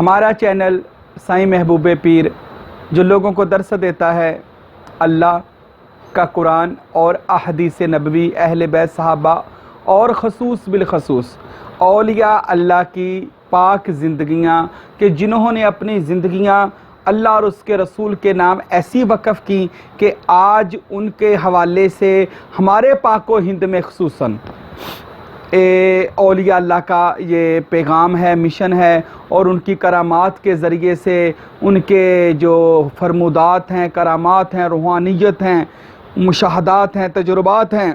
ہمارا چینل سائیں محبوب پیر جو لوگوں کو درس دیتا ہے اللہ کا قرآن اور احادیث نبوی، اہل بیت صحابہ اور خصوص بالخصوص اولیاء اللہ کی پاک زندگیاں کہ جنہوں نے اپنی زندگیاں اللہ اور اس کے رسول کے نام ایسی وقف کی کہ آج ان کے حوالے سے ہمارے پاک و ہند میں خصوصاً اولیاء اللہ کا یہ پیغام ہے، مشن ہے، اور ان کی کرامات کے ذریعے سے ان کے جو فرمودات ہیں، کرامات ہیں، روحانیت ہیں، مشاہدات ہیں، تجربات ہیں،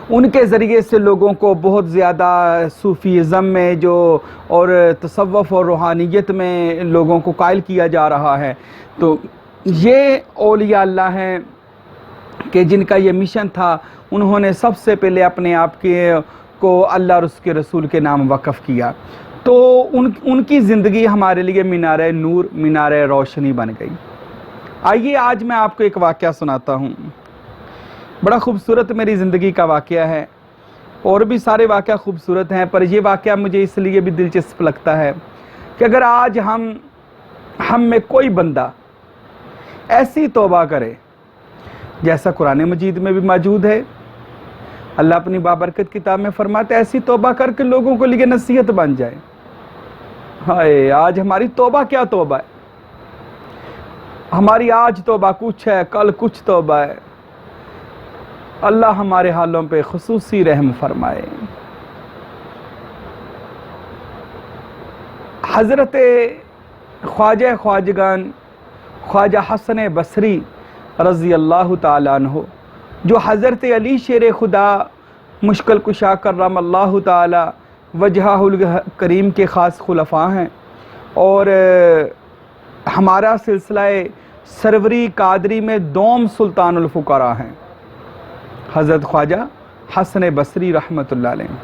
ان کے ذریعے سے لوگوں کو بہت زیادہ صوفیزم میں جو اور تصوف اور روحانیت میں لوگوں کو قائل کیا جا رہا ہے۔ تو یہ اولیاء اللہ ہیں کہ جن کا یہ مشن تھا، انہوں نے سب سے پہلے اپنے آپ کو اللہ اور اس کے رسول کے نام وقف کیا، تو ان کی زندگی ہمارے لیے مینار نور، مینار روشنی بن گئی۔ آئیے آج میں آپ کو ایک واقعہ سناتا ہوں، بڑا خوبصورت میری زندگی کا واقعہ ہے، اور بھی سارے واقعہ خوبصورت ہیں، پر یہ واقعہ مجھے اس لیے بھی دلچسپ لگتا ہے کہ اگر آج ہم میں کوئی بندہ ایسی توبہ کرے جیسا قرآن مجید میں بھی موجود ہے، اللہ اپنی بابرکت کتاب میں فرماتا ہے ایسی توبہ کر کے لوگوں کو لیے نصیحت بن جائے۔ ہائے آج ہماری توبہ کیا توبہ ہے، ہماری آج توبہ کچھ ہے، کل کچھ توبہ ہے۔ اللہ ہمارے حالوں پہ خصوصی رحم فرمائے۔ حضرت خواجہ خواجگان خواجہ حسن بصری رضی اللہ تعالیٰ عنہ، جو حضرت علی شیر خدا مشکل کشا کرم اللہ تعالی وجہہ الکریم کے خاص خلفاء ہیں، اور ہمارا سلسلہ سروری قادری میں دوم سلطان الفقراء ہیں، حضرت خواجہ حسن بصری رحمۃ اللہ علیہ۔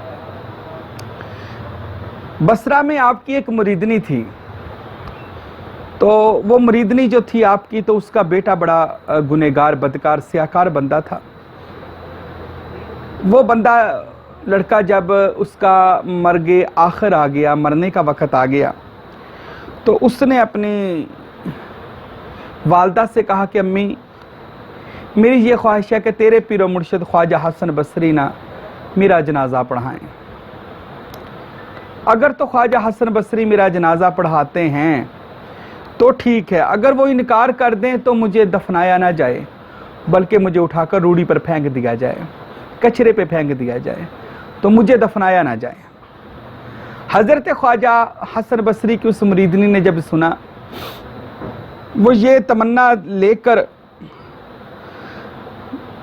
بصرہ میں آپ کی ایک مریدنی تھی، تو وہ مریدنی جو تھی آپ کی، تو اس کا بیٹا بڑا گنہگار، بدکار، سیاکار بندہ تھا۔ وہ بندہ لڑکا جب اس کا مرگ آخر آ گیا، مرنے کا وقت آ گیا، تو اس نے اپنی والدہ سے کہا کہ امی میری یہ خواہش ہے کہ تیرے پیر و مرشد خواجہ حسن بصری نہ میرا جنازہ پڑھائیں۔ اگر تو خواجہ حسن بصری میرا جنازہ پڑھاتے ہیں تو ٹھیک ہے، اگر وہ انکار کر دیں تو مجھے دفنایا نہ جائے، بلکہ مجھے اٹھا کر روڑی پر پھینک دیا جائے، کچرے پہ پھینک دیا جائے، تو مجھے دفنایا نہ جائے۔ حضرت خواجہ حسن بصری کی اس مریدنی نے جب سنا، وہ یہ تمنا لے کر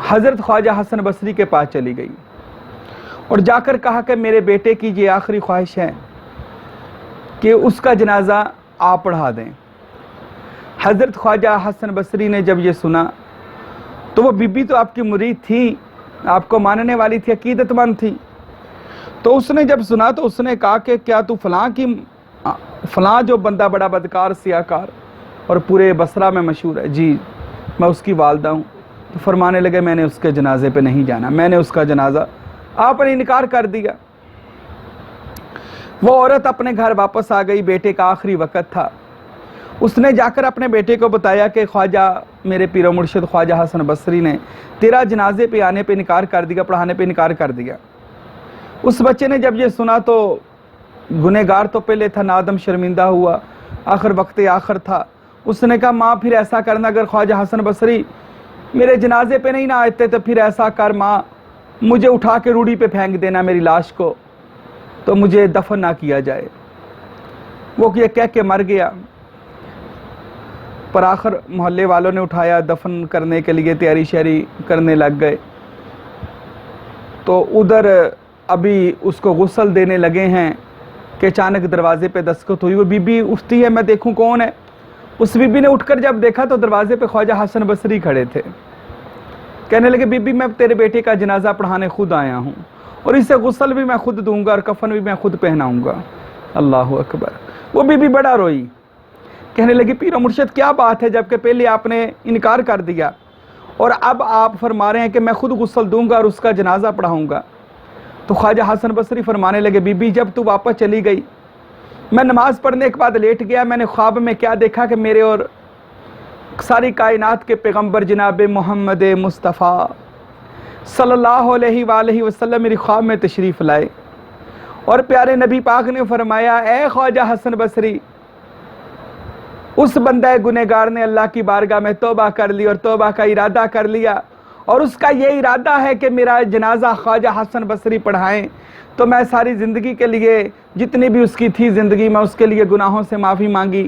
حضرت خواجہ حسن بصری کے پاس چلی گئی اور جا کر کہا کہ میرے بیٹے کی یہ آخری خواہش ہے کہ اس کا جنازہ آپ پڑھا دیں۔ حضرت خواجہ حسن بصری نے جب یہ سنا، تو وہ بی بی تو آپ کی مرید تھی، آپ کو ماننے والی تھی، عقیدت مند تھی، تو اس نے جب سنا تو اس نے کہا کہ کیا تو فلاں جو بندہ بڑا بدکار، سیاکار اور پورے بصرہ میں مشہور ہے، جی میں اس کی والدہ ہوں۔ تو فرمانے لگے میں نے اس کے جنازے پہ نہیں جانا، میں نے اس کا جنازہ، آپ نے انکار کر دیا۔ وہ عورت اپنے گھر واپس آ گئی، بیٹے کا آخری وقت تھا، اس نے جا کر اپنے بیٹے کو بتایا کہ خواجہ میرے پیر و مرشد خواجہ حسن بصری نے تیرا جنازے پہ آنے پہ انکار کر دیا، پڑھانے پہ انکار کر دیا۔ اس بچے نے جب یہ سنا تو گنہگار تو پہلے تھا، نادم شرمندہ ہوا، آخر وقت آخر تھا، اس نے کہا ماں پھر ایسا کرنا، اگر خواجہ حسن بصری میرے جنازے پہ نہیں نہ آتے تو پھر ایسا کر ماں، مجھے اٹھا کے روڑی پہ پھینک دینا میری لاش کو، تو مجھے دفن نہ کیا جائے۔ وہ یہ کہہ کے مر گیا، پر آخر محلے والوں نے اٹھایا، دفن کرنے کے لیے تیاری شیاری کرنے لگ گئے، تو ادھر ابھی اس کو غسل دینے لگے ہیں کہ اچانک دروازے پہ دستخط ہوئی۔ وہ بی بی اٹھتی ہے، میں دیکھوں کون ہے۔ اس بی بی نے اٹھ کر جب دیکھا تو دروازے پہ خواجہ حسن بصری کھڑے تھے، کہنے لگے بی بی میں تیرے بیٹے کا جنازہ پڑھانے خود آیا ہوں، اور اسے غسل بھی میں خود دوں گا اور کفن بھی میں خود پہناؤں گا۔ اللہ اکبر۔ وہ بی بی بڑا روئی، کہنے لگی پیر و مرشد کیا بات ہے، جبکہ پہلے آپ نے انکار کر دیا اور اب آپ فرما رہے ہیں کہ میں خود غسل دوں گا اور اس کا جنازہ پڑھاؤں گا۔ تو خواجہ حسن بصری فرمانے لگے بی بی جب تو واپس چلی گئی میں نماز پڑھنے کے بعد لیٹ گیا، میں نے خواب میں کیا دیکھا کہ میرے اور ساری کائنات کے پیغمبر جناب محمد مصطفیٰ صلی اللہ علیہ وآلہ وسلم میری خواب میں تشریف لائے، اور پیارے نبی پاک نے فرمایا اے خواجہ حسن بصری، اس بندہ گنہگار نے اللہ کی بارگاہ میں توبہ کر لی اور توبہ کا ارادہ کر لیا، اور اس کا یہ ارادہ ہے کہ میرا جنازہ خواجہ حسن بصری پڑھائیں، تو میں ساری زندگی کے لیے جتنی بھی اس کی تھی زندگی میں اس کے لیے گناہوں سے معافی مانگی،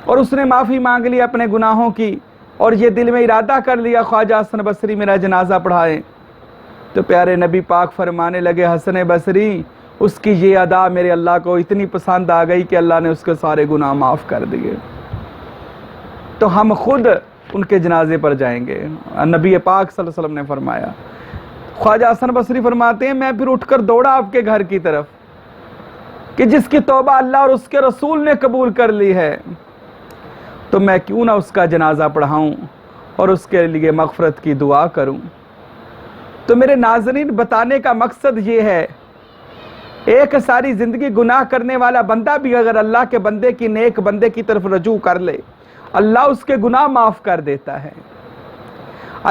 اور اس نے معافی مانگ لی اپنے گناہوں کی، اور یہ دل میں ارادہ کر لیا خواجہ حسن بصری میرا جنازہ پڑھائیں۔ تو پیارے نبی پاک فرمانے لگے حسن بصری، اس کی یہ ادا میرے اللہ کو اتنی پسند آ گئی کہ اللہ نے اس کے سارے گناہ معاف کر دیے۔ تو ہم خود ان کے جنازے پر جائیں گے، نبی پاک صلی اللہ علیہ وسلم نے فرمایا۔ خواجہ حسن بصری فرماتے ہیں میں پھر اٹھ کر دوڑا آپ کے گھر کی طرف کہ جس کی توبہ اللہ اور اس کے رسول نے قبول کر لی ہے، تو میں کیوں نہ اس کا جنازہ پڑھاؤں اور اس کے لیے مغفرت کی دعا کروں۔ تو میرے ناظرین، بتانے کا مقصد یہ ہے، ایک ساری زندگی گناہ کرنے والا بندہ بھی اگر اللہ کے بندے کی نیک بندے کی طرف رجوع کر لے، اللہ اس کے گناہ معاف کر دیتا ہے،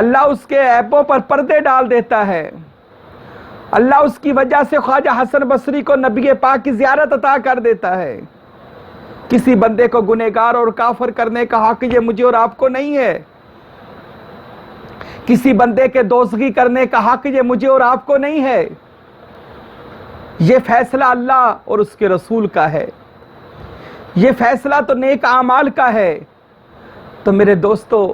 اللہ اس کے عیبوں پر پردے ڈال دیتا ہے، اللہ اس کی وجہ سے خواجہ حسن بصری کو نبی پاک کی زیارت عطا کر دیتا ہے۔ کسی بندے کو گنہگار اور کافر کرنے کا حق یہ مجھے اور آپ کو نہیں ہے، کسی بندے کے دوزخی کرنے کا حق یہ مجھے اور آپ کو نہیں ہے، یہ فیصلہ اللہ اور اس کے رسول کا ہے، یہ فیصلہ تو نیک اعمال کا ہے۔ تو میرے دوستو،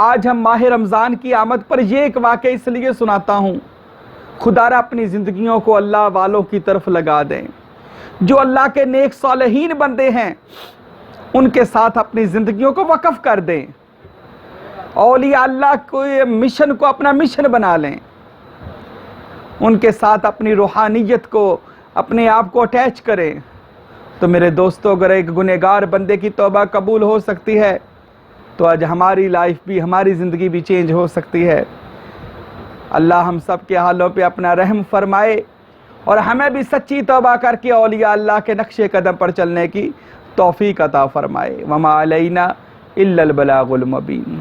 آج ہم ماہ رمضان کی آمد پر یہ ایک واقعہ اس لیے سناتا ہوں، خدا را اپنی زندگیوں کو اللہ والوں کی طرف لگا دیں، جو اللہ کے نیک صالحین بندے ہیں ان کے ساتھ اپنی زندگیوں کو وقف کر دیں، اولیاء اللہ کو مشن کو اپنا مشن بنا لیں، ان کے ساتھ اپنی روحانیت کو اپنے آپ کو اٹیچ کریں۔ تو میرے دوستو، اگر ایک گنہگار بندے کی توبہ قبول ہو سکتی ہے تو آج ہماری لائف بھی، ہماری زندگی بھی چینج ہو سکتی ہے۔ اللہ ہم سب کے حالوں پہ اپنا رحم فرمائے اور ہمیں بھی سچی توبہ کر کے اولیاء اللہ کے نقش قدم پر چلنے کی توفیق عطا فرمائے۔ وما علینا الا البلاغ المبین۔